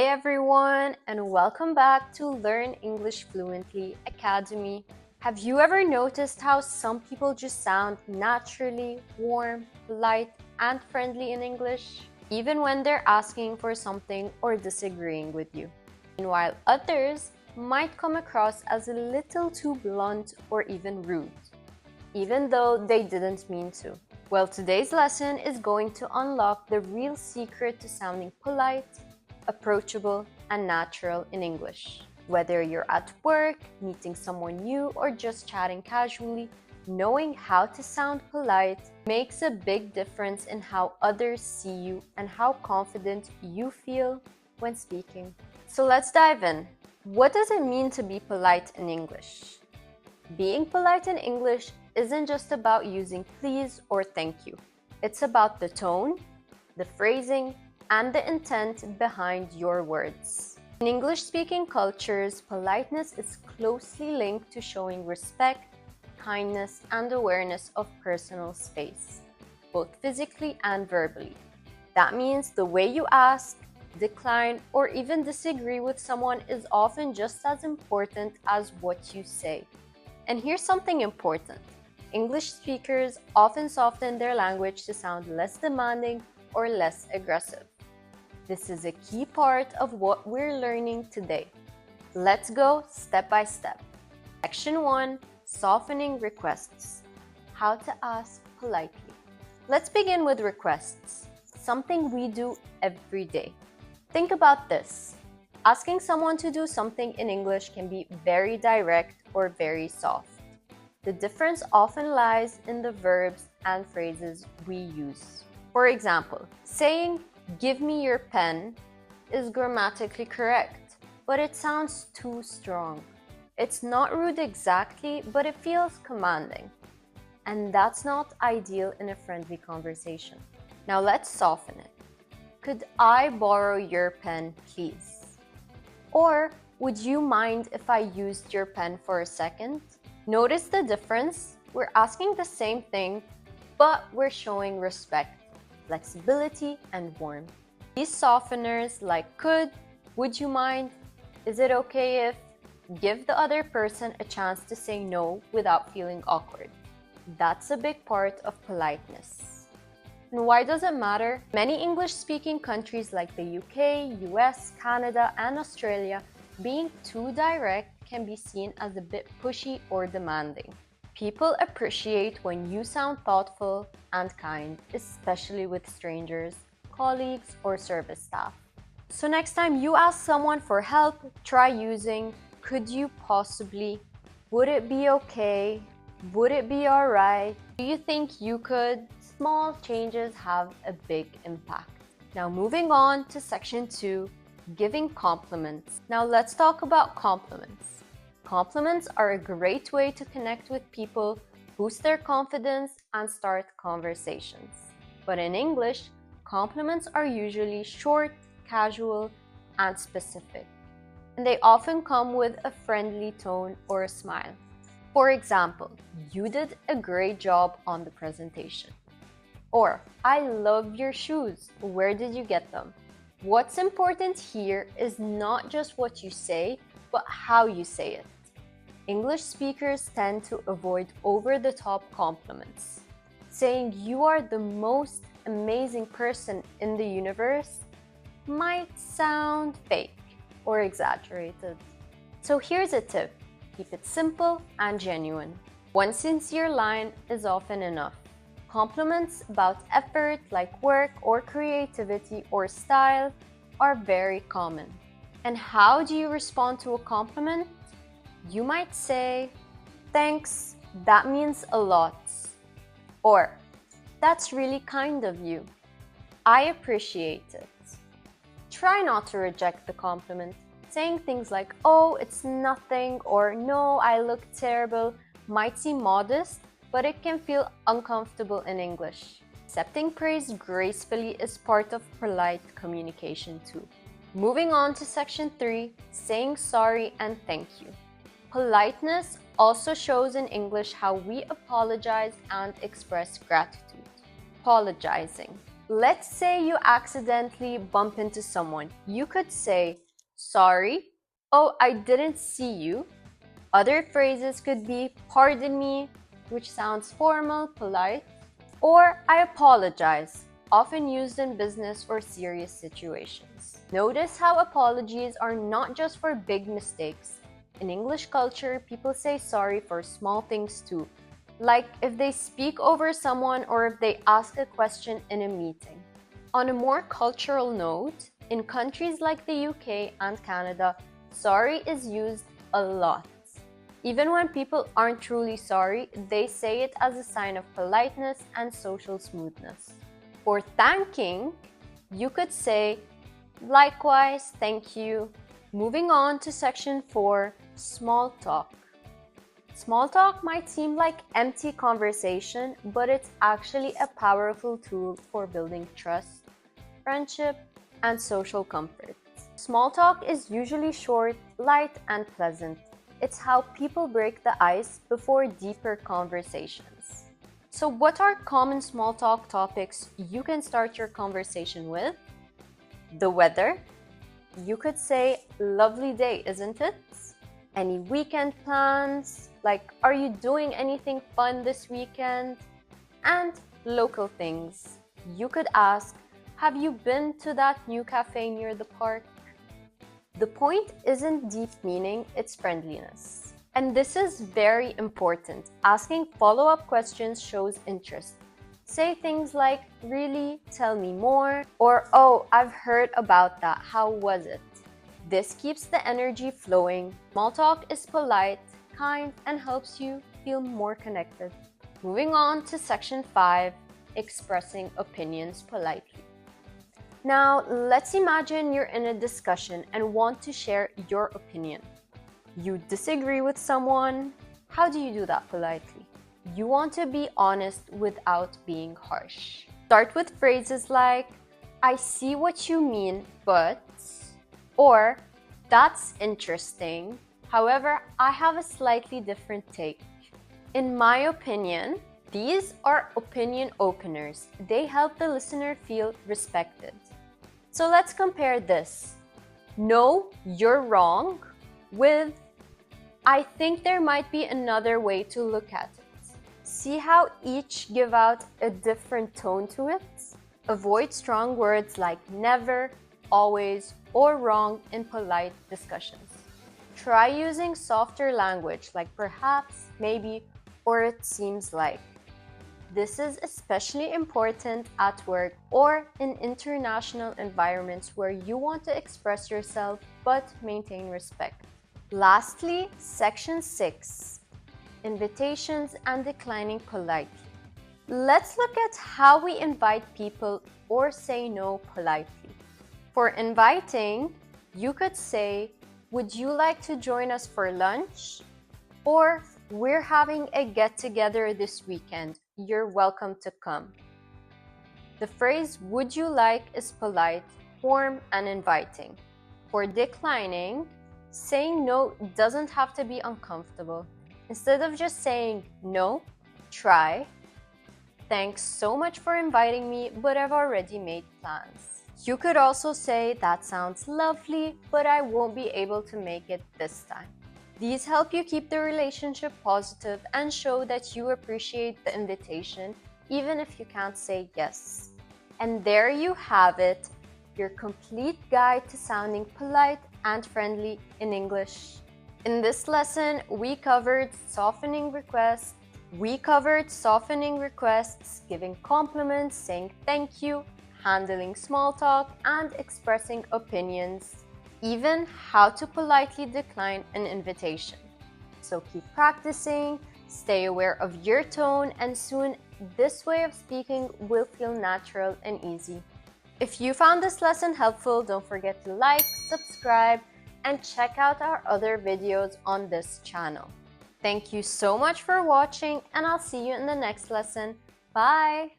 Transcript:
Hey everyone, and welcome back to Learn English Fluently Academy. Have you ever noticed how some people just sound naturally warm, polite, and friendly in English, even when they're asking for something or disagreeing with you? Meanwhile, others might come across as a little too blunt or even rude, even though they didn't mean to. Well, today's lesson is going to unlock the real secret to sounding polite, approachable, and natural in English. Whether you're at work, meeting someone new, or just chatting casually, knowing how to sound polite makes a big difference in how others see you and how confident you feel when speaking. So let's dive in. What does it mean to be polite in English? Being polite in English isn't just about using please or thank you. It's about the tone, the phrasing, and the intent behind your words. In English-speaking cultures, politeness is closely linked to showing respect, kindness, and awareness of personal space, both physically and verbally. That means the way you ask, decline, or even disagree with someone is often just as important as what you say. And here's something important. English speakers often soften their language to sound less demanding or less aggressive. This is a key part of what we're learning today. Let's go step by step. Section 1. Softening requests. How to ask politely. Let's begin with requests, something we do every day. Think about this. Asking someone to do something in English can be very direct or very soft. The difference often lies in the verbs and phrases we use. For example, saying, "Give me your pen" is grammatically correct, but it sounds too strong. It's not rude exactly, but it feels commanding. And that's not ideal in a friendly conversation. Now let's soften it. "Could I borrow your pen, please?" Or, "Would you mind if I used your pen for a second?" Notice the difference? We're asking the same thing, but we're showing respect, flexibility, and warmth. These softeners like could, would you mind, is it okay if, give the other person a chance to say no without feeling awkward. That's a big part of politeness. And why does it matter? Many English-speaking countries like the UK, US, Canada, and Australia, being too direct can be seen as a bit pushy or demanding. People appreciate when you sound thoughtful and kind, especially with strangers, colleagues, or service staff. So next time you ask someone for help, try using "could you possibly," "would it be okay," "would it be alright," "do you think you could?" Small changes have a big impact. Now moving on to section 2, giving compliments. Now let's talk about compliments. Compliments are a great way to connect with people, boost their confidence, and start conversations. But in English, compliments are usually short, casual, and specific. And they often come with a friendly tone or a smile. For example, "You did a great job on the presentation." Or, "I love your shoes. Where did you get them?" What's important here is not just what you say, but how you say it. English speakers tend to avoid over-the-top compliments. Saying "you are the most amazing person in the universe" might sound fake or exaggerated. So here's a tip. Keep it simple and genuine. One sincere line is often enough. Compliments about effort like work or creativity or style are very common. And how do you respond to a compliment? You might say, "Thanks, that means a lot." Or, "That's really kind of you. I appreciate it." Try not to reject the compliment. Saying things like, "Oh, it's nothing," or "No, I look terrible," might seem modest, but it can feel uncomfortable in English. Accepting praise gracefully is part of polite communication too. Moving on to section 3, saying sorry and thank you. Politeness also shows in English how we apologize and express gratitude. Apologizing. Let's say you accidentally bump into someone. You could say, sorry, oh, I didn't see you. Other phrases could be, pardon me, which sounds formal, polite, or I apologize, often used in business or serious situations. Notice how apologies are not just for big mistakes. In English culture, people say sorry for small things too, like if they speak over someone or if they ask a question in a meeting. On a more cultural note, in countries like the UK and Canada, sorry is used a lot. Even when people aren't truly sorry, they say it as a sign of politeness and social smoothness. For thanking, you could say, likewise, thank you. Moving on to section 4, small talk. Small talk might seem like empty conversation, but it's actually a powerful tool for building trust, friendship, and social comfort. Small talk is usually short, light, and pleasant. It's how people break the ice before deeper conversations. So what are common small talk topics you can start your conversation with? The weather. You could say, lovely day, isn't it? Any weekend plans? Like, are you doing anything fun this weekend? And local things. You could ask, have you been to that new cafe near the park? The point isn't deep meaning, it's friendliness. And this is very important. Asking follow-up questions shows interest. Say things like, really? Tell me more. Or, oh, I've heard about that. How was it? This keeps the energy flowing. Small talk is polite, kind, and helps you feel more connected. Moving on to section 5, expressing opinions politely. Now, let's imagine you're in a discussion and want to share your opinion. You disagree with someone. How do you do that politely? You want to be honest without being harsh. Start with phrases like, I see what you mean, but, or, that's interesting. However, I have a slightly different take. In my opinion, these are opinion openers. They help the listener feel respected. So let's compare this. No, you're wrong with I think there might be another way to look at it. See how each give out a different tone to it? Avoid strong words like never, always, or wrong in polite discussions. Try using softer language like perhaps, maybe, or it seems like. This is especially important at work or in international environments where you want to express yourself but maintain respect. Lastly, section 6, invitations and declining politely. Let's look at how we invite people or say no politely. For inviting, you could say, would you like to join us for lunch? Or, we're having a get-together this weekend. You're welcome to come. The phrase would you like is polite, warm, and inviting. For declining, saying no doesn't have to be uncomfortable. Instead of just saying no, try, thanks so much for inviting me, but I've already made plans. You could also say that sounds lovely, but I won't be able to make it this time. These help you keep the relationship positive and show that you appreciate the invitation, even if you can't say yes. And there you have it, your complete guide to sounding polite and friendly in English. In this lesson, we covered softening requests, giving compliments, saying thank you, handling small talk, and expressing opinions. Even how to politely decline an invitation. So keep practicing, stay aware of your tone, and soon this way of speaking will feel natural and easy. If you found this lesson helpful, don't forget to like, subscribe, and check out our other videos on this channel. Thank you so much for watching, and I'll see you in the next lesson. Bye!